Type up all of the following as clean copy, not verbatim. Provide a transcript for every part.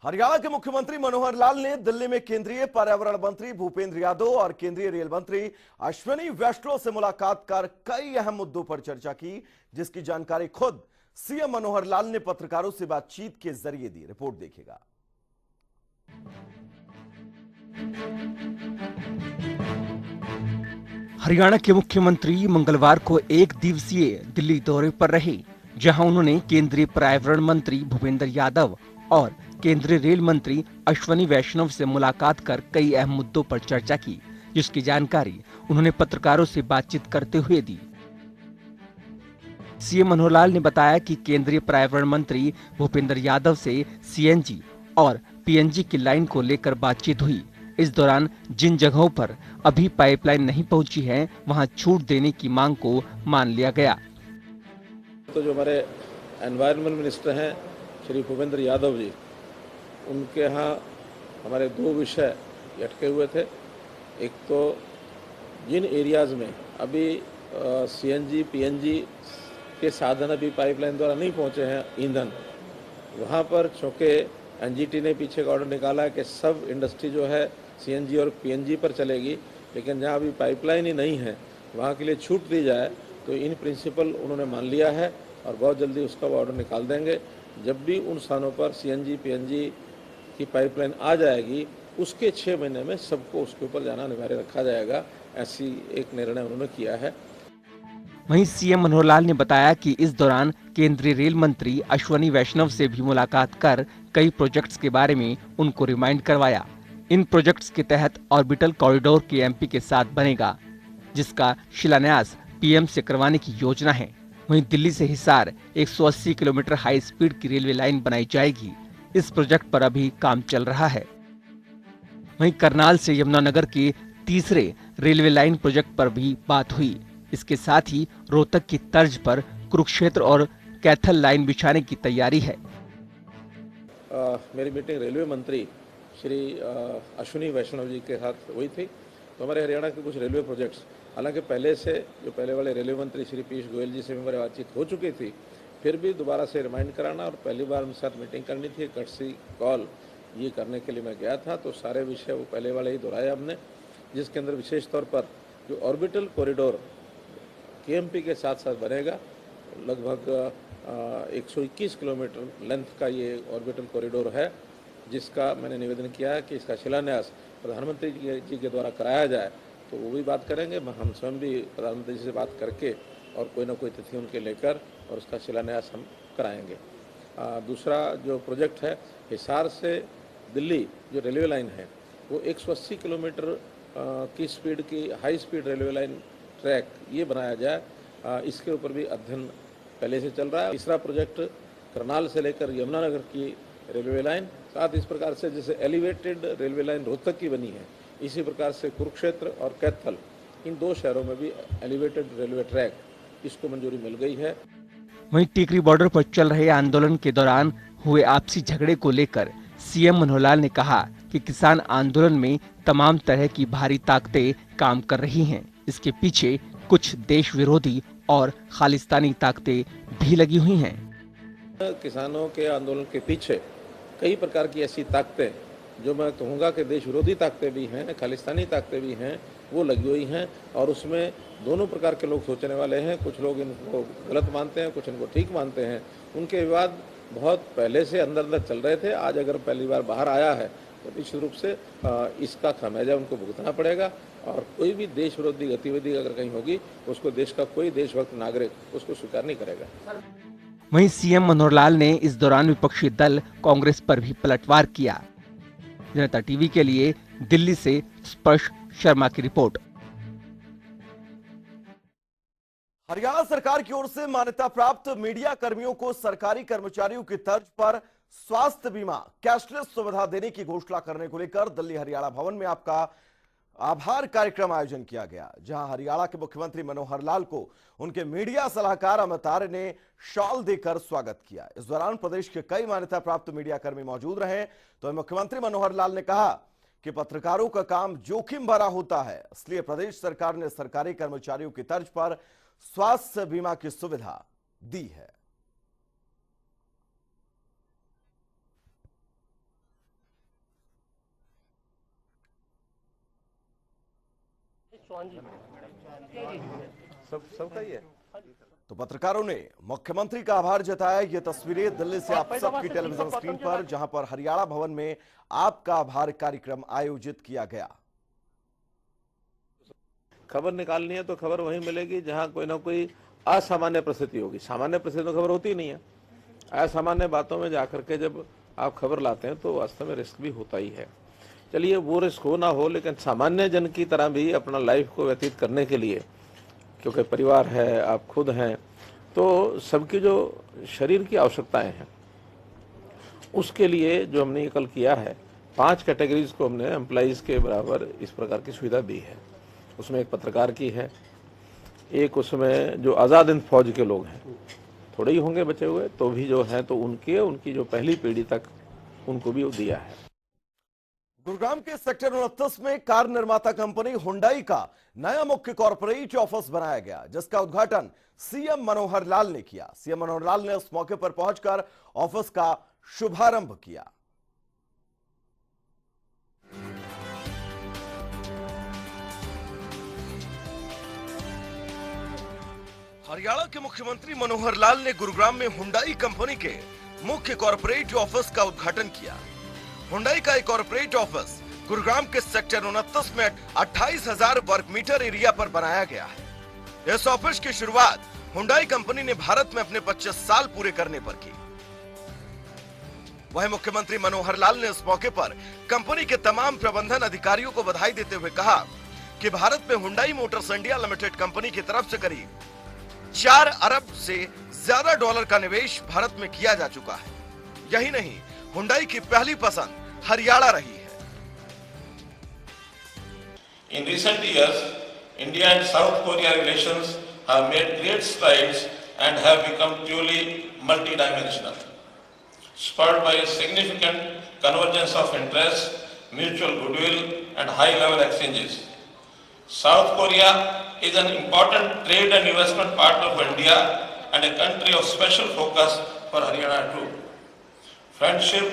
हरियाणा के मुख्यमंत्री मनोहर लाल ने दिल्ली में केंद्रीय पर्यावरण मंत्री भूपेंद्र यादव और केंद्रीय रेल मंत्री अश्विनी वैष्णव से मुलाकात कर कई अहम मुद्दों पर चर्चा की, जिसकी जानकारी खुद सीएम मनोहर लाल ने पत्रकारों से बातचीत के जरिए दी। रिपोर्ट देखिएगा। हरियाणा के मुख्यमंत्री मंगलवार को एक दिवसीय दिल्ली दौरे पर रहे, जहां उन्होंने केंद्रीय पर्यावरण मंत्री भूपेंद्र यादव और केंद्रीय रेल मंत्री अश्विनी वैष्णव से मुलाकात कर कई अहम मुद्दों पर चर्चा की, जिसकी जानकारी उन्होंने पत्रकारों से बातचीत करते हुए दी। सीएम मनोहर लाल ने बताया कि केंद्रीय पर्यावरण मंत्री भूपेंद्र यादव से सीएनजी और पीएनजी की लाइन को लेकर बातचीत हुई। इस दौरान जिन जगहों पर अभी पाइपलाइन नहीं पहुंची है, वहां छूट देने की मांग को मान लिया गया। तो जो हमारे एनवायरनमेंट मिनिस्टर हैं श्री भूपेंद्र यादव जी, उनके यहाँ हमारे दो विषय अटके हुए थे। एक तो जिन एरियाज़ में अभी सीएनजी पीएनजी के साधन अभी पाइपलाइन द्वारा नहीं पहुँचे हैं ईंधन, वहाँ पर चूँकि एनजीटी ने पीछे का ऑर्डर निकाला है कि सब इंडस्ट्री जो है सीएनजी और पीएनजी पर चलेगी, लेकिन जहाँ अभी पाइपलाइन ही नहीं है वहाँ के लिए छूट दी जाए, तो इन प्रिंसिपल उन्होंने मान लिया है और बहुत जल्दी उसका ऑर्डर निकाल देंगे। जब भी उन स्थानों पर सीएनजी पीएनजी की पाइपलाइन आ जाएगी, उसके 6 महीने में सबको उसके ऊपर जाना अनिवार्य रखा जाएगा, ऐसी एक निर्णय उन्होंने किया है। वहीं सीएम मनोहर लाल ने बताया कि इस दौरान केंद्रीय रेल मंत्री अश्विनी वैष्णव से भी मुलाकात कर कई प्रोजेक्ट्स के बारे में उनको रिमाइंड करवाया। इन प्रोजेक्ट्स के तहत ऑर्बिटल कॉरिडोर के एमपी के साथ बनेगा, जिसका शिलान्यास पीएम से करवाने की योजना है। वहीं दिल्ली से हिसार 180 किलोमीटर हाई स्पीड की रेलवे लाइन बनाई जाएगी। इस प्रोजेक्ट पर अभी काम चल रहा है। वहीं करनाल से यमुनानगर के तीसरे रेलवे लाइन प्रोजेक्ट पर भी बात हुई। इसके साथ ही रोहतक की तर्ज पर कुरुक्षेत्र और कैथल लाइन बिछाने की तैयारी है। मेरी मीटिंग रेलवे मंत्री श्री अश्विनी वैष्णव जी के साथ हुई थी। तो हमारे हरियाणा के कुछ रेलवे प्रोजेक्ट्स, हालांकि पहले से जो पहले वाले रेलवे मंत्री श्री पीयूष गोयल जी से भी हमारी बातचीत हो चुकी थी, फिर भी दोबारा से रिमाइंड कराना और पहली बार उनके साथ मीटिंग करनी थी, कटसी कॉल ये करने के लिए मैं गया था। तो सारे विषय वो पहले वाले ही दोहराए हमने, जिसके अंदर विशेष तौर पर जो ऑर्बिटल कॉरिडोर केएमपी के साथ साथ बनेगा, लगभग 121 किलोमीटर लेंथ का ये ऑर्बिटल कॉरिडोर है, जिसका मैंने निवेदन किया है कि इसका शिलान्यास प्रधानमंत्री जी के द्वारा कराया जाए। तो वो भी बात करेंगे, हम स्वयं भी प्रधानमंत्री जी से बात करके और कोई ना कोई तिथि उनके लेकर और उसका शिलान्यास हम कराएंगे। दूसरा जो प्रोजेक्ट है, हिसार से दिल्ली जो रेलवे लाइन है वो 180 किलोमीटर की स्पीड की high speed railway line track ये बनाया जाए, इसके ऊपर भी अध्ययन पहले से चल रहा है। तीसरा प्रोजेक्ट करनाल से लेकर यमुनानगर की रेलवे लाइन, साथ इस प्रकार से जैसे एलिवेटेड रेलवे लाइन रोहतक की बनी है, इसी प्रकार से कुरुक्षेत्र और कैथल, इन 2 शहरों में भी एलिवेटेड रेलवे ट्रैक, इसको मंजूरी मिल गई है। वहीं टिकरी बॉर्डर पर चल रहे आंदोलन के दौरान हुए आपसी झगड़े को लेकर सीएम मनोहर लाल ने कहा कि किसान आंदोलन में तमाम तरह की भारी ताकतें काम कर रही हैं। इसके पीछे कुछ देश विरोधी और खालिस्तानी ताकतें भी लगी हुई हैं। किसानों के आंदोलन के पीछे कई प्रकार की ऐसी ताकतें, जो मैं कहूँगा कि देश विरोधी ताकतें भी हैं, खालिस्तानी ताकतें भी हैं, वो लगी हुई हैं। और उसमें दोनों प्रकार के लोग सोचने वाले हैं। कुछ लोग इनको गलत मानते हैं, कुछ इनको ठीक मानते हैं। उनके विवाद बहुत पहले से अंदर अंदर चल रहे थे। आज अगर पहली बार बाहर आया है तो निश्चित रूप से इसका खामियाजा उनको भुगतना पड़ेगा। और कोई भी देश विरोधी गतिविधि अगर कहीं होगी तो उसको देश का कोई देशभक्त नागरिक उसको स्वीकार नहीं करेगा। वहीं सीएम मनोहर लाल ने इस दौरान विपक्षी दल कांग्रेस पर भी पलटवार किया। जनता टीवी के लिए दिल्ली से स्पर्श शर्मा की रिपोर्ट। हरियाणा सरकार की ओर से मान्यता प्राप्त मीडिया कर्मियों को सरकारी कर्मचारियों की तर्ज पर स्वास्थ्य बीमा कैशलेस सुविधा देने की घोषणा करने को लेकर दिल्ली हरियाणा भवन में आपका आभार कार्यक्रम आयोजन किया गया, जहां हरियाणा के मुख्यमंत्री मनोहर लाल को उनके मीडिया सलाहकार अमित आर्य ने शॉल देकर स्वागत किया। इस दौरान प्रदेश के कई मान्यता प्राप्त मीडिया कर्मी मौजूद रहे। तो मुख्यमंत्री मनोहर लाल ने कहा कि पत्रकारों का काम जोखिम भरा होता है, इसलिए प्रदेश सरकार ने सरकारी कर्मचारियों की तर्ज पर स्वास्थ्य बीमा की सुविधा दी है। सबका ही है। तो पत्रकारों ने मुख्यमंत्री का आभार जताया। ये तस्वीरें दिल्ली से आप सबकी टेलीविजन स्क्रीन पर, जहां पर हरियाणा भवन में आपका आभार कार्यक्रम आयोजित किया गया। खबर निकालनी है तो खबर वहीं मिलेगी जहां कोई ना कोई असामान्य परिस्थिति होगी। सामान्य परिस्थिति में खबर होती ही नहीं है। असामान्य बातों में जाकर के जब आप खबर लाते हैं तो वास्तव में रिस्क भी होता ही है। चलिए वो रिस्क हो ना हो, लेकिन सामान्य जन की तरह भी अपना लाइफ को व्यतीत करने के लिए, क्योंकि परिवार है, आप खुद हैं, तो सबकी जो शरीर की आवश्यकताएं हैं उसके लिए जो हमने ये कल किया है, 5 कैटेगरीज को हमने एम्प्लॉइज के बराबर इस प्रकार की सुविधा दी है। उसमें एक पत्रकार की है, एक उसमें जो आज़ाद हिंद फौज के लोग हैं, थोड़े ही होंगे बचे हुए, तो भी जो हैं तो उनकी जो पहली पीढ़ी तक उनको भी दिया है। गुरुग्राम के सेक्टर 29 में कार निर्माता कंपनी हुंडई का नया मुख्य कॉर्पोरेट ऑफिस बनाया गया, जिसका उद्घाटन सीएम मनोहर लाल ने किया। सीएम मनोहर लाल ने उस मौके पर पहुंचकर ऑफिस का शुभारंभ किया। हरियाणा के मुख्यमंत्री मनोहर लाल ने गुरुग्राम में हुंडई कंपनी के मुख्य कॉर्पोरेट ऑफिस का उद्घाटन किया। हुंडई का एक कॉर्पोरेट ऑफिस गुरुग्राम के सेक्टर 29 में 28,000 वर्ग मीटर एरिया पर बनाया गया है। इस ऑफिस की शुरुआत हुंडई कंपनी ने भारत में अपने 25 साल पूरे करने पर की। वहीं मुख्यमंत्री मनोहर लाल ने इस मौके पर कंपनी के तमाम प्रबंधन अधिकारियों को बधाई देते हुए कहा कि भारत में Hyundai Motors India limited company की तरफ से करीब 4 अरब से ज्यादा डॉलर का निवेश भारत में किया जा चुका है। यही नहीं, हुंडई की पहली पसंद हरियाणा रही है। In recent years, India and South Korea relations have made great strides and have become truly multidimensional, spurred by a significant convergence of interests, mutual goodwill, and high-level exchanges. South Korea is an important trade and investment partner for India and a country of special focus for Haryana too. Friendship,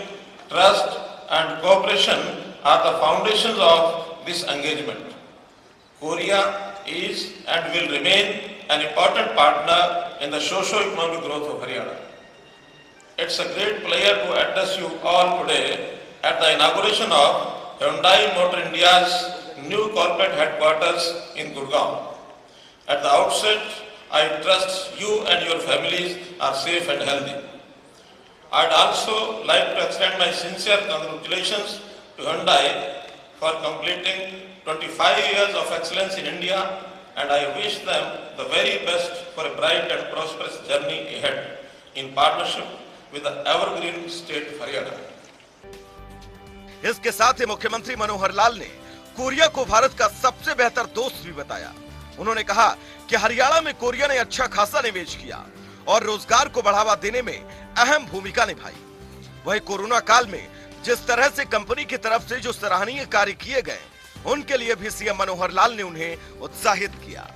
trust, and cooperation are the foundations of this engagement. Korea is and will remain an important partner in the socio-economic growth of Haryana. It's a great pleasure to address you all today at the inauguration of Hyundai Motor India's new corporate headquarters in Gurgaon. At the outset, I trust you and your families are safe and healthy. I'd also like to extend my sincere congratulations to Hyundai for completing 25 years of excellence in India, and I wish them the very best for a bright and prosperous journey ahead in partnership with the evergreen state of Haryana. इसके साथ ही मुख्यमंत्री मनोहर लाल ने Korea को भारत का सबसे बेहतर दोस्त भी बताया। उन्होंने कहा कि हरियाणा में कोरिया ने अच्छा खासा निवेश किया और रोजगार को बढ़ावा देने में अहम भूमिका निभाई। वही कोरोना काल में जिस तरह से कंपनी की तरफ से जो सराहनीय कार्य किए गए, उनके लिए भी सीएम मनोहर लाल ने उन्हें उत्साहित किया।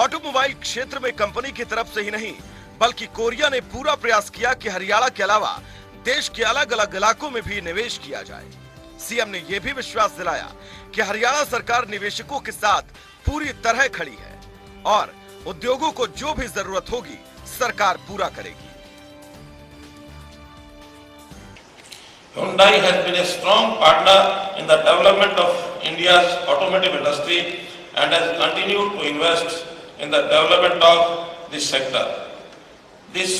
ऑटोमोबाइल क्षेत्र में कंपनी की तरफ से ही नहीं, बल्कि कोरिया ने पूरा प्रयास किया कि हरियाणा के अलावा देश के अलग अलग इलाकों में भी निवेश किया जाए। सीएम ने यह भी विश्वास दिलाया कि हरियाणा सरकार निवेशकों के साथ पूरी तरह खड़ी है और उद्योगों को जो भी जरूरत होगी सरकार पूरा करेगी। Hyundai has been a strong partner in the development of India's automotive industry and has continued to invest in the development of this sector. This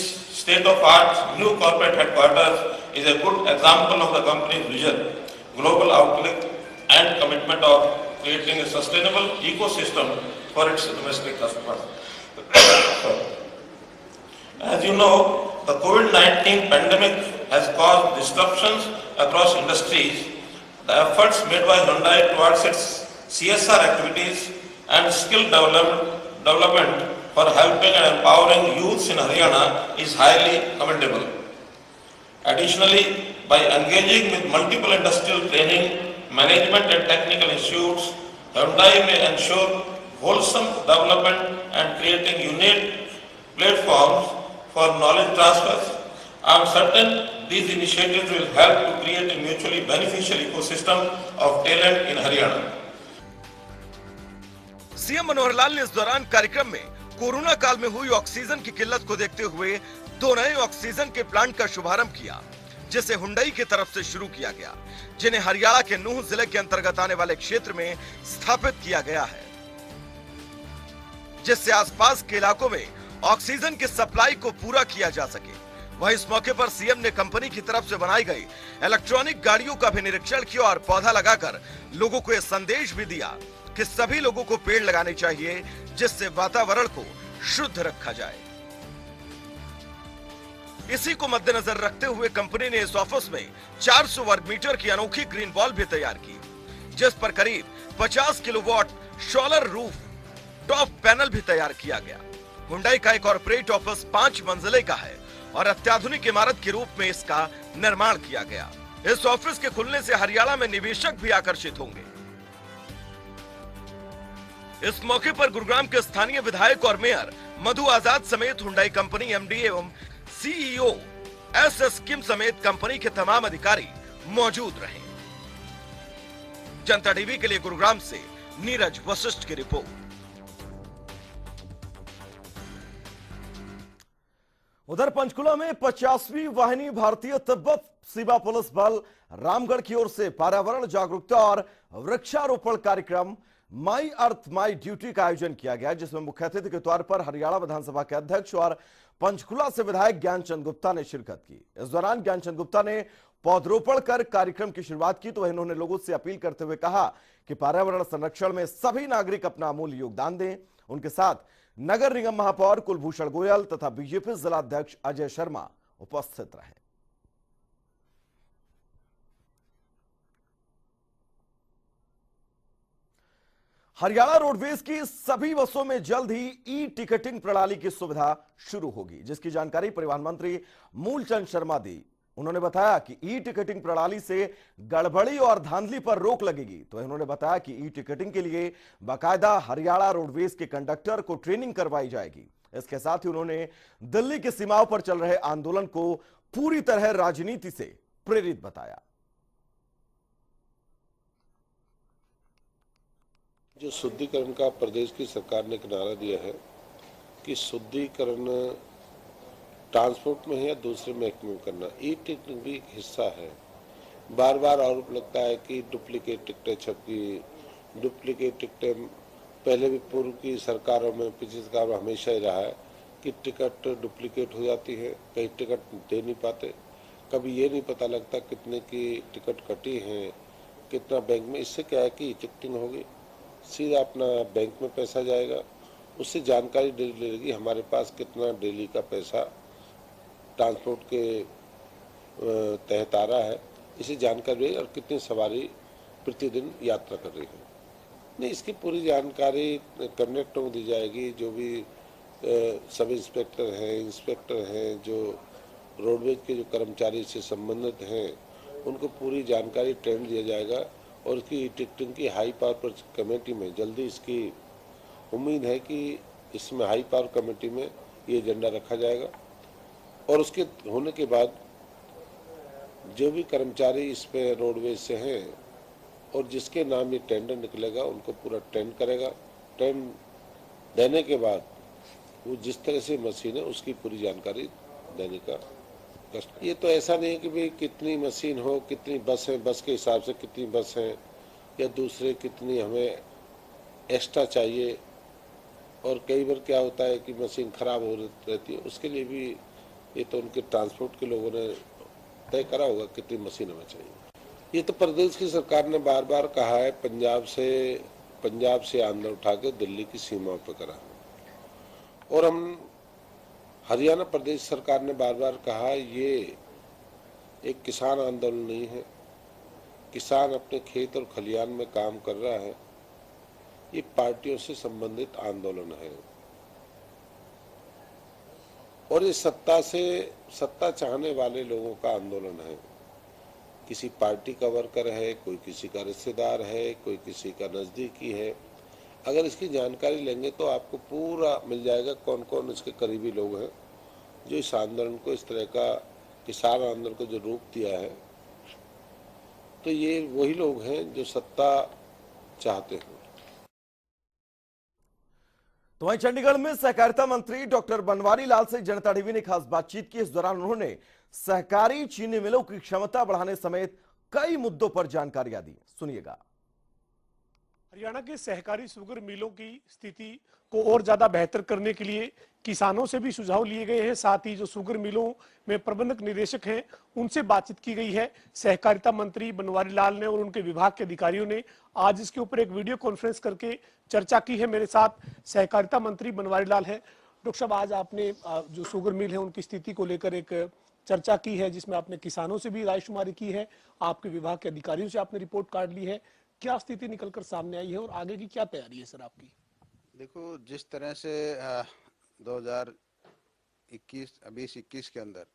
state-of-the-art new corporate headquarters is a good example of the company's vision, global outlook, and commitment of creating a sustainable ecosystem for its domestic customers. As you know, the COVID-19 pandemic has caused disruptions across industries. The efforts made by Hyundai towards its CSR activities and skill development for helping and empowering youths in Haryana is highly commendable. Additionally, by engaging with multiple industrial training, management and technical institutes, Hyundai may ensure wholesome development and creating unique platforms for knowledge transfers. I am certain these initiatives will help to create a mutually beneficial ecosystem of talent in Haryana. CM Manohar Lal ने इस दौरान कार्यक्रम में corona काल में हुई oxygen की किल्लत को देखते हुए 2 नए ऑक्सीजन के प्लांट का शुभारंभ किया, जिसे हुंडई की तरफ से शुरू किया गया, जिन्हें हरियाणा के नूंह जिले के अंतर्गत आने वाले क्षेत्र में स्थापित किया गया है, जिससे आसपास के इलाकों में ऑक्सीजन की सप्लाई को पूरा किया जा सके। वहीं इस मौके पर सीएम ने कंपनी की तरफ से बनाई गई इलेक्ट्रॉनिक गाड़ियों का भी निरीक्षण किया और पौधा लगाकर लोगों को यह संदेश भी दिया कि सभी लोगों को पेड़ लगाने चाहिए, जिससे वातावरण को शुद्ध रखा जाए। इसी को मद्देनजर रखते हुए कंपनी ने इस ऑफिस में 400 वर्ग मीटर की अनोखी ग्रीन वॉल भी तैयार की, जिस पर करीब 50 kilowatt solar roof top panel भी तैयार किया गया। हुंडई का एक कॉर्पोरेट ऑफिस 5 मंजिले का है और अत्याधुनिक इमारत के रूप में इसका निर्माण किया गया। इस ऑफिस के खुलने से हरियाणा में निवेशक भी आकर्षित होंगे। इस मौके पर गुरुग्राम के स्थानीय विधायक और मेयर मधु आजाद समेत हुंडई कंपनी एमडी एवं सीईओ एसएस किम समेत कंपनी के तमाम अधिकारी मौजूद रहे। जनता टीवी के लिए गुरुग्राम से नीरज वशिष्ठ की रिपोर्ट। उधर पंचकुला में 50वीं वाहिनी भारतीय तिब्बत सीमा पुलिस बल रामगढ़ की ओर से पर्यावरण जागरूकता और वृक्षारोपण कार्यक्रम माई अर्थ माई ड्यूटी का आयोजन किया गया, जिसमें मुख्य अतिथि के तौर पर हरियाणा विधानसभा के अध्यक्ष और पंचकुला से विधायक ज्ञानचंद गुप्ता ने शिरकत की। इस दौरान ज्ञानचंद गुप्ता ने पौधरोपण कर कार्यक्रम की शुरुआत की, तो इन्होंने लोगों से अपील करते हुए कहा कि पर्यावरण संरक्षण में सभी नागरिक अपना अमूल्य योगदान दें। उनके साथ नगर निगम महापौर कुलभूषण गोयल तथा बीजेपी जिलाध्यक्ष अजय शर्मा उपस्थित रहे। हरियाणा रोडवेज की सभी बसों में जल्द ही ई टिकटिंग प्रणाली की सुविधा शुरू होगी, जिसकी जानकारी परिवहन मंत्री मूलचंद शर्मा दी। उन्होंने बताया कि ई टिकटिंग प्रणाली से गड़बड़ी और धांधली पर रोक लगेगी। तो उन्होंने बताया कि ई टिकटिंग के लिए बाकायदा हरियाणा रोडवेज के कंडक्टर को ट्रेनिंग करवाई जाएगी। इसके साथ ही उन्होंने दिल्ली की सीमाओं पर चल रहे आंदोलन को पूरी तरह राजनीति से प्रेरित बताया। जो शुद्धिकरण का प्रदेश की सरकार ने नारा दिया है कि शुद्धिकरण ट्रांसपोर्ट में है या दूसरे महकमे में करना, ई टिकटिंग भी एक हिस्सा है। बार बार आरोप लगता है कि डुप्लीकेट टिकटें छपी, डुप्लीकेट टिकटें पहले भी पूर्व की सरकारों में, पिछली सरकार में हमेशा ही रहा है कि टिकट डुप्लीकेट हो जाती है, कई टिकट दे नहीं पाते, कभी ये नहीं पता लगता कितने की टिकट कटी हैं, कितना बैंक में। इससे क्या है कि ई टिकटिंग होगी, सीधा अपना बैंक में पैसा जाएगा, उससे जानकारी डेली लेगी हमारे पास कितना डेली का पैसा ट्रांसपोर्ट के तहत आ रहा है, इसी जानकारी और कितनी सवारी प्रतिदिन यात्रा कर रही है। नहीं, इसकी पूरी जानकारी कंडक्टरों को दी जाएगी। जो भी सब इंस्पेक्टर हैं, जो रोडवेज के जो कर्मचारी से संबंधित हैं, उनको पूरी जानकारी ट्रेन दिया जाएगा। और इसकी टिकटिंग की हाई पावर कमेटी में जल्दी, इसकी उम्मीद है कि इसमें हाई पावर कमेटी में ये एजेंडा रखा जाएगा और उसके होने के बाद जो भी कर्मचारी इस पे रोडवेज से हैं और जिसके नाम ये टेंडर निकलेगा उनको पूरा ट्रेन करेगा। ट्रेन देने के बाद वो जिस तरह से मशीन है उसकी पूरी जानकारी देने का कष्ट। ये तो ऐसा नहीं है कि भाई कितनी मशीन हो, कितनी बस है, बस के हिसाब से कितनी बस है, या दूसरे कितनी हमें एक्स्ट्रा चाहिए। और कई बार क्या होता है कि मशीन खराब हो रहती है, उसके लिए भी ये तो उनके ट्रांसपोर्ट के लोगों ने तय करा होगा कितनी मशीन हमें चाहिए। ये तो प्रदेश की सरकार ने बार बार कहा है, पंजाब से आंदोलन उठा के दिल्ली की सीमाओं पर करा। और हम हरियाणा प्रदेश सरकार ने बार बार कहा ये एक किसान आंदोलन नहीं है, किसान अपने खेत और खलियान में काम कर रहा है, ये पार्टियों से संबंधित आंदोलन है। और ये सत्ता चाहने वाले लोगों का आंदोलन है। किसी पार्टी का वर्कर है, कोई किसी का रिश्तेदार है, कोई किसी का नज़दीकी है। अगर इसकी जानकारी लेंगे तो आपको पूरा मिल जाएगा कौन कौन इसके करीबी लोग हैं जो इस आंदोलन को, इस तरह का किसान आंदोलन को जो रूप दिया है। तो ये वही लोग हैं जो सत्ता चाहते हैं। तो वहीं चंडीगढ़ में सहकारिता मंत्री डॉक्टर बनवारी लाल से जनता टीवी ने खास बातचीत की। इस दौरान उन्होंने सहकारी चीनी मिलों की क्षमता बढ़ाने समेत कई मुद्दों पर जानकारियां दी। सुनिएगा। हरियाणा के सहकारी शुगर मिलों की स्थिति को और ज्यादा बेहतर करने के लिए किसानों से भी सुझाव लिए गए हैं। साथ ही जो शुगर मिलों में प्रबंधक निदेशक हैं उनसे बातचीत की गई है। सहकारिता मंत्री बनवारी लाल ने और उनके विभाग के अधिकारियों ने आज इसके ऊपर एक वीडियो कॉन्फ्रेंस करके चर्चा की है। मेरे साथ सहकारिता मंत्री बनवारी लाल है। डॉक्टर साहब, आज आपने जो शुगर मिल है उनकी स्थिति को लेकर एक चर्चा की है, जिसमें आपने किसानों से भी रायशुमारी की है, आपके विभाग के अधिकारियों से आपने रिपोर्ट कार्ड ली है। क्या स्थिति निकलकर सामने आई है और आगे की क्या तैयारी है सर आपकी? देखो, जिस तरह से 2021 के अंदर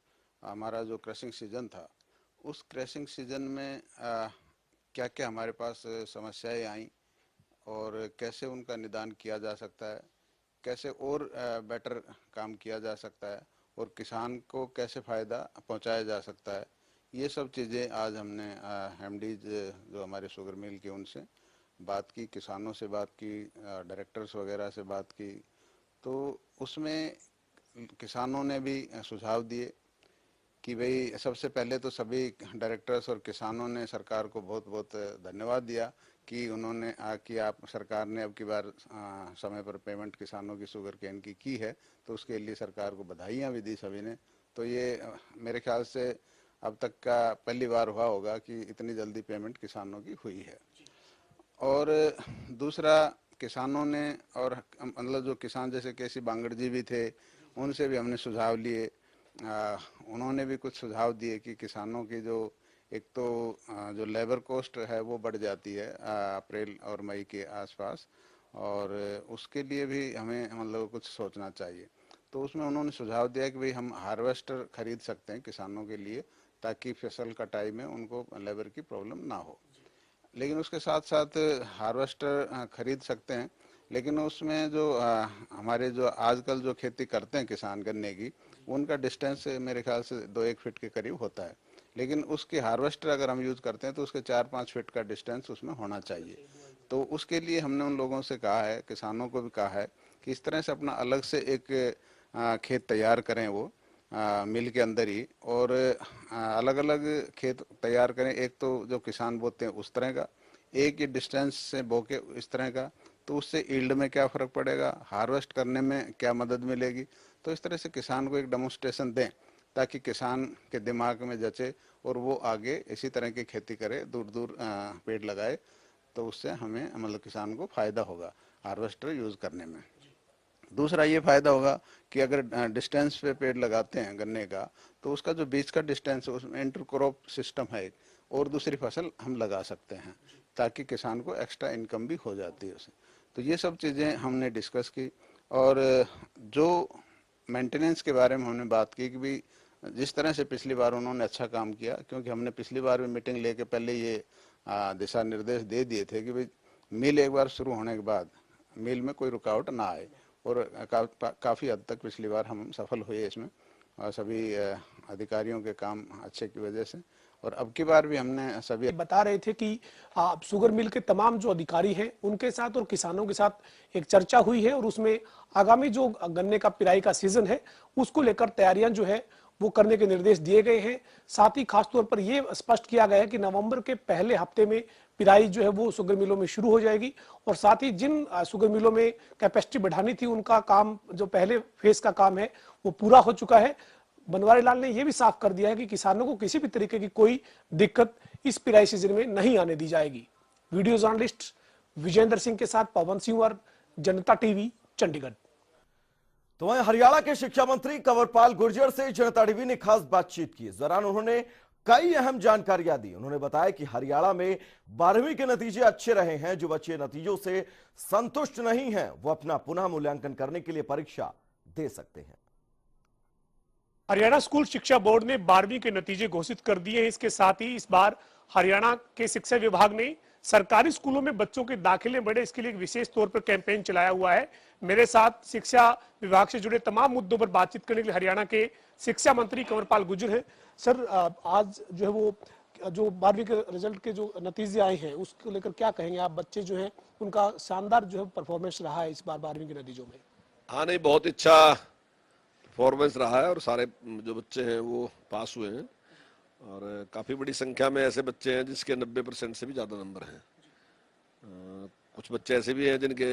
हमारा जो क्रशिंग सीजन था, उस क्रशिंग सीजन में क्या क्या हमारे पास समस्याएं आई और कैसे उनका निदान किया जा सकता है, कैसे और बेटर काम किया जा सकता है और किसान को कैसे फ़ायदा पहुंचाया जा सकता है, ये सब चीज़ें आज हमने एमडीज जो हमारे शुगर मिल के उनसे बात की, किसानों से बात की, डायरेक्टर्स वगैरह से बात की। तो उसमें किसानों ने भी सुझाव दिए कि भाई सबसे पहले तो सभी डायरेक्टर्स और किसानों ने सरकार को बहुत बहुत धन्यवाद दिया कि उन्होंने कि आप सरकार ने अब की बार समय पर पेमेंट किसानों की शुगर केन की है, तो उसके लिए सरकार को बधाइयाँ भी दी सभी ने। तो ये मेरे ख्याल से अब तक का पहली बार हुआ होगा कि इतनी जल्दी पेमेंट किसानों की हुई है। और दूसरा, किसानों ने और मतलब जो किसान जैसे केसी बांगड़ जी भी थे, उनसे भी हमने सुझाव लिए। उन्होंने भी कुछ सुझाव दिए कि किसानों की जो एक तो जो लेबर कॉस्ट है वो बढ़ जाती है अप्रैल और मई के आसपास, और उसके लिए भी हमें मतलब कुछ सोचना चाहिए। तो उसमें उन्होंने सुझाव दिया कि भाई हम हार्वेस्टर खरीद सकते हैं किसानों के लिए, ताकि फसल कटाई में उनको लेबर की प्रॉब्लम ना हो। लेकिन उसके साथ साथ हार्वेस्टर खरीद सकते हैं, लेकिन उसमें जो हमारे जो आजकल जो खेती करते हैं किसान गन्ने की, उनका डिस्टेंस मेरे ख्याल से 2-1 फीट के करीब होता है। लेकिन उसके हार्वेस्टर अगर हम यूज़ करते हैं तो उसके 4-5 फीट का डिस्टेंस उसमें होना चाहिए। तो उसके लिए हमने उन लोगों से कहा है, किसानों को भी कहा है कि इस तरह से अपना अलग से एक खेत तैयार करें वो मिल के अंदर ही, और अलग अलग खेत तैयार करें। एक तो जो किसान बोते हैं उस तरह का, एक ही डिस्टेंस से बो के इस तरह का, तो उससे ईल्ड में क्या फ़र्क पड़ेगा, हार्वेस्ट करने में क्या मदद मिलेगी। तो इस तरह से किसान को एक डेमोन्स्ट्रेशन दें ताकि किसान के दिमाग में जचे और वो आगे इसी तरह की खेती करे, दूर दूर पेड़ लगाए। तो उससे हमें मतलब किसान को फ़ायदा होगा हार्वेस्टर यूज़ करने में। दूसरा ये फ़ायदा होगा कि अगर डिस्टेंस पे पेड़ लगाते हैं गन्ने का, तो उसका जो बीच का डिस्टेंस है उसमें इंटर क्रॉप सिस्टम है और दूसरी फसल हम लगा सकते हैं, ताकि किसान को एक्स्ट्रा इनकम भी हो जाती है उसे। तो ये सब चीज़ें हमने डिस्कस की। और जो मेंटेनेंस के बारे में हमने बात की कि भाई जिस तरह से पिछली बार उन्होंने अच्छा काम किया, क्योंकि हमने पिछली बार भी मीटिंग लेके पहले ये दिशा निर्देश दे दिए थे कि भाई मिल एक बार शुरू होने के बाद मिल में कोई रुकावट ना आए, और काफ़ी हद तक पिछली बार हम सफल हुए इसमें, और सभी अधिकारियों के काम अच्छे की वजह से। और अब की बार भी हमने सभी बता रहे थे कि शुगर मिल के तमाम जो अधिकारी हैं उनके साथ और किसानों के साथ एक चर्चा हुई है, और उसमें आगामी जो गन्ने का पिराई का सीजन है उसको लेकर तैयारियां जो है वो करने के निर्देश दिए गए हैं। साथ ही खासतौर पर यह स्पष्ट किया गया है कि नवंबर के पहले हफ्ते में पिराई जो है वो शुगर मिलों में शुरू हो जाएगी, और साथ ही जिन शुगर मिलों में कैपेसिटी बढ़ानी थी उनका काम, जो पहले फेज का काम है वो पूरा हो चुका है। बनवारी लाल ने यह भी साफ कर दिया है कि किसानों को किसी भी तरीके की कोई दिक्कत इस पिराई सीजन में नहीं आने दी जाएगी। वीडियो जर्नलिस्ट विजेंद्र सिंह के साथ पवन सिंह और जनता टीवी, चंडीगढ़। तो वहीं हरियाणा के शिक्षा मंत्री कंवरपाल गुर्जर से जनता टीवी ने खास बातचीत की। इस दौरान उन्होंने कई अहम जानकारियां दी। उन्होंने बताया कि हरियाणा में 12वीं के नतीजे अच्छे रहे हैं। जो बच्चे नतीजों से संतुष्ट नहीं हैं वो अपना पुनः मूल्यांकन करने के लिए परीक्षा दे सकते हैं। हरियाणा स्कूल शिक्षा बोर्ड ने 12वीं के नतीजे घोषित कर दिए हैं। इसके साथ ही इस बार हरियाणा के शिक्षा विभाग ने सरकारी स्कूलों में बच्चों के दाखिले बढ़े, इसके लिए एक विशेष तौर पर कैंपेन चलाया हुआ है। मेरे साथ शिक्षा विभाग से जुड़े तमाम मुद्दों पर बातचीत करने के लिए हरियाणा के शिक्षा मंत्री कंवरपाल गुर्जर हैं। सर, आज जो है वो जो 12वीं के रिजल्ट के जो नतीजे आए हैं उसको लेकर क्या कहेंगे आप? बच्चे जो हैं उनका शानदार जो है परफॉर्मेंस रहा है इस बार 12वीं के नतीजों में। हाँ नहीं, बहुत अच्छा परफॉर्मेंस रहा है और सारे जो बच्चे हैं वो पास हुए हैं और काफ़ी बड़ी संख्या में ऐसे बच्चे हैं जिसके 90% से भी ज़्यादा नंबर हैं। कुछ बच्चे ऐसे भी हैं जिनके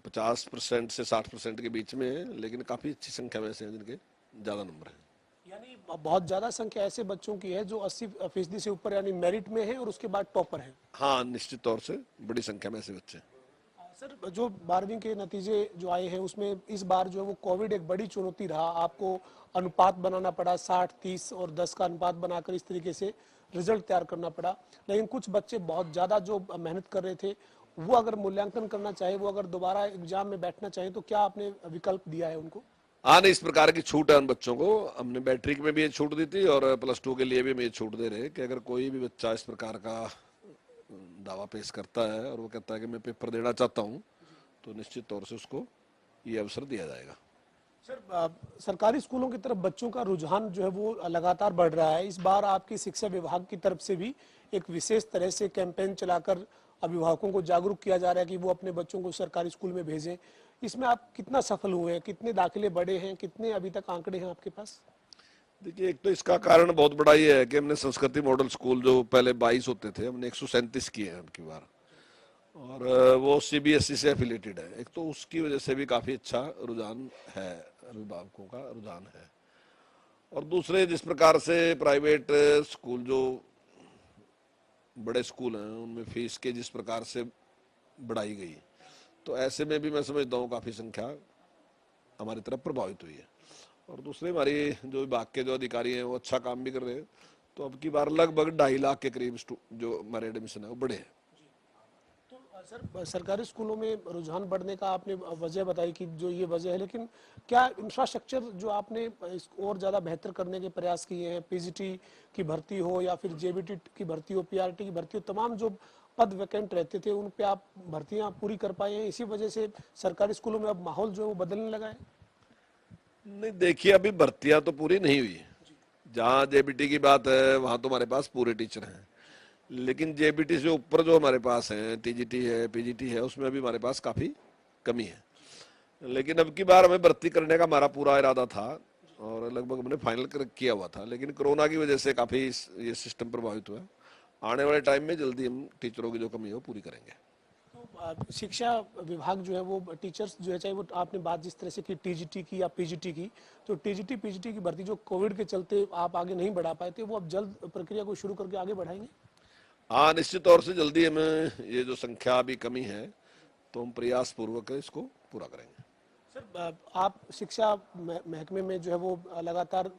50% से 60% के बीच में है, लेकिन काफ़ी अच्छी संख्या में ऐसे हैं जिनके ज़्यादा नंबर हैं। यानी बहुत ज्यादा संख्या ऐसे बच्चों की है जो 80% से ऊपर यानी मेरिट में है और उसके बाद टॉपर है। हाँ, निश्चित तौर से बड़ी संख्या में ऐसे बच्चे हैं। सर, जो 12वीं के नतीजे जो आए हैं उसमें इस बार जो है वो कोविड एक बड़ी चुनौती रहा। आपको अनुपात बनाना पड़ा, 60-30 और 10 का अनुपात बनाकर इस तरीके से रिजल्ट तैयार करना पड़ा। लेकिन कुछ बच्चे बहुत ज़्यादा जो मेहनत कर रहे थे, वो अगर मूल्यांकन करना चाहे, वो अगर दोबारा एग्जाम में बैठना चाहे, तो क्या आपने विकल्प दिया है उनको? हाँ नहीं, इस प्रकार की छूट है उन बच्चों को। हमने मैट्रिक में भी ये छूट दी थी और +2 के लिए भी हम ये छूट दे रहे हैं कि अगर कोई भी बच्चा इस प्रकार का दावा पेश करता है और वो कहता है कि मैं पेपर देना चाहता हूँ, तो निश्चित तौर से उसको ये अवसर दिया जाएगा। सर, सरकारी स्कूलों की तरफ बच्चों का रुझान जो है वो लगातार बढ़ रहा है। इस बार आपकी शिक्षा विभाग की तरफ से भी एक विशेष तरह से कैंपेन चलाकर अभिभावकों को जागरूक किया जा रहा है कि वो अपने बच्चों को सरकारी स्कूल में भेजें। इसमें आप कितना सफल हुए हैं? कितने दाखिले बढ़े हैं? कितने अभी तक आंकड़े हैं आपके पास? देखिए, एक तो इसका कारण बहुत बड़ा ये है कि हमने संस्कृति मॉडल स्कूल जो पहले 22 होते थे, हमने 137 किए हैं अब की बार, और वो CBSE से एफिलेटेड है। एक तो उसकी वजह से भी काफ़ी अच्छा रुझान है, अभिभावकों का रुझान है। और दूसरे, जिस प्रकार से प्राइवेट स्कूल जो बड़े स्कूल हैं उनमें फीस के जिस प्रकार से बढ़ाई गई, तो ऐसे में भी मैं समझता हूँ काफ़ी संख्या हमारी तरफ प्रभावित हुई है। और दूसरे, हमारी जो विभाग के जो अधिकारी हैं वो अच्छा काम भी कर रहे हैं, तो अब की बार लगभग 2.5 लाख के करीब जो हमारे एडमिशन है वो बढ़े हैं। सर, सरकारी स्कूलों में रुझान बढ़ने का आपने वजह बताई कि जो ये वजह है, लेकिन क्या इंफ्रास्ट्रक्चर जो आपने इसको और ज़्यादा बेहतर करने के प्रयास किए हैं, PGT की भर्ती हो या फिर JBT की भर्ती हो, PRT की भर्ती हो, तमाम जो पद वैकेंट रहते थे उन पे आप भर्तियां पूरी कर पाए हैं? इसी वजह से सरकारी स्कूलों में अब माहौल जो है वो बदलने लगा है? नहीं, देखिए, अभी भर्तियां तो पूरी नहीं हुई। जहाँ JBT की बात है वहाँ तो हमारे पास पूरे टीचर हैं, लेकिन JBT से ऊपर जो हमारे पास हैं, TGT है, PGT है, उसमें अभी हमारे पास काफ़ी कमी है। लेकिन अब की बार हमें भर्ती करने का हमारा पूरा इरादा था और लगभग हमने फाइनल किया हुआ था, लेकिन कोरोना की वजह से काफ़ी ये सिस्टम प्रभावित हुआ। आने वाले टाइम में जल्दी हम टीचरों की जो कमी है वो पूरी करेंगे। तो शिक्षा विभाग जो है वो टीचर्स जो है, चाहे वो आपने बात जिस तरह से की TGT की या PGT की, तो TGT PGT की भर्ती जो कोविड के चलते आप आगे नहीं बढ़ा पाए थे, वो अब जल्द प्रक्रिया को शुरू करके आगे बढ़ाएंगे? हाँ, निश्चित तौर से जल्दी हमें ये जो संख्या अभी कमी है तो हम प्रयास पूर्वक इसको पूरा करेंगे। सर, आप शिक्षा महकमे में जो है वो लगातार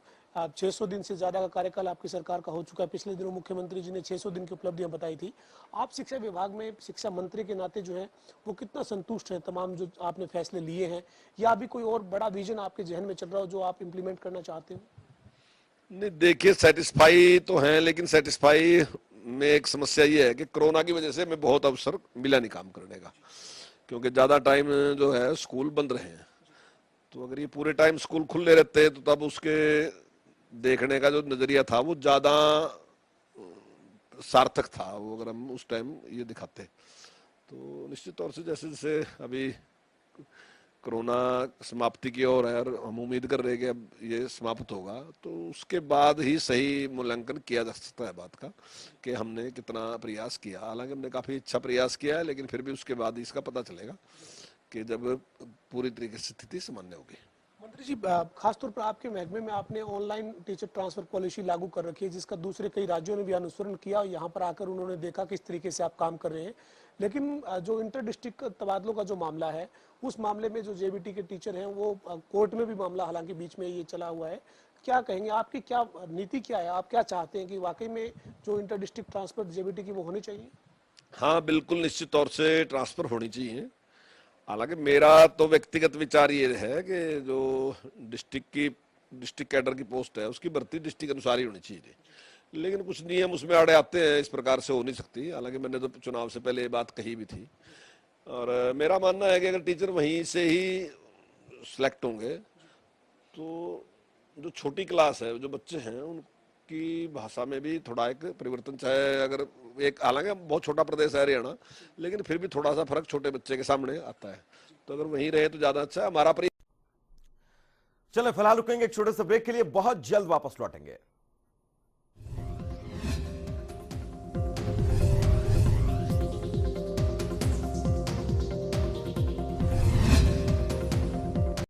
600 दिन से ज़्यादा का कार्यकाल आपकी सरकार का हो चुका है। पिछले दिनों मुख्यमंत्री जी ने 600 दिन की उपलब्धियां बताई थी। आप शिक्षा विभाग में शिक्षा मंत्री के नाते जो है वो कितना संतुष्ट हैं तमाम जो आपने फैसले लिए हैं, या अभी कोई और बड़ा विजन आपके जहन में चल रहा हो जो आप इम्प्लीमेंट करना चाहते हो? नहीं, देखिए, सेटिस्फाई तो हैं, लेकिन सेटिस्फाई में एक समस्या ये है कि कोरोना की वजह से हमें बहुत अवसर मिला नहीं काम करने का, क्योंकि ज़्यादा टाइम जो है स्कूल बंद रहे हैं। तो अगर ये पूरे टाइम स्कूल खुले रहते तो तब उसके देखने का जो नज़रिया था वो ज़्यादा सार्थक था, वो अगर हम उस टाइम ये दिखाते। तो निश्चित तौर से जैसे जैसे अभी कोरोना समाप्ति की ओर है और हम उम्मीद कर रहे हैं कि अब ये समाप्त होगा, तो उसके बाद ही सही मूल्यांकन किया जा सकता है बात का कि हमने कितना प्रयास किया। हालांकि हमने काफ़ी अच्छा प्रयास किया है, लेकिन फिर भी उसके बाद इसका पता चलेगा कि जब पूरी तरीके से स्थिति सामान्य होगी। मंत्री जी, खासतौर पर आपके महकमे में आपने ऑनलाइन टीचर ट्रांसफर पॉलिसी लागू कर रखी है, जिसका दूसरे कई राज्यों ने भी अनुसरण किया और यहाँ पर आकर उन्होंने देखा किस तरीके से आप काम कर रहे हैं। लेकिन जो इंटर डिस्ट्रिक्ट तबादलों का जो मामला है, उस मामले में जो JBT के टीचर हैं वो कोर्ट में भी मामला हालांकि बीच में ये चला हुआ है। क्या कहेंगे, आपकी क्या नीति क्या है? आप क्या चाहते हैं कि वाकई में जो इंटर डिस्ट्रिक्ट ट्रांसफर JBT की वो होनी चाहिए? हाँ, बिल्कुल, निश्चित तौर से ट्रांसफ़र होनी चाहिए। हालांकि मेरा तो व्यक्तिगत विचार ये है कि जो डिस्ट्रिक्ट कैडर की पोस्ट है उसकी भर्ती डिस्ट्रिक्ट अनुसार ही होनी चाहिए, लेकिन कुछ नियम उसमें आड़े आते हैं, इस प्रकार से हो नहीं सकती। हालांकि मैंने तो चुनाव से पहले ये बात कही भी थी, और मेरा मानना है कि अगर टीचर वहीं से ही सिलेक्ट होंगे तो जो छोटी क्लास है, जो बच्चे हैं, की भाषा में भी थोड़ा एक परिवर्तन, चाहे अगर एक, हालांकि बहुत छोटा प्रदेश है हरियाणा, लेकिन फिर भी थोड़ा सा फर्क छोटे बच्चे के सामने आता है, तो अगर वहीं रहे तो ज्यादा अच्छा है हमारा। चले फिलहाल रुकेंगे एक छोटे से ब्रेक के लिए, बहुत जल्द वापस लौटेंगे।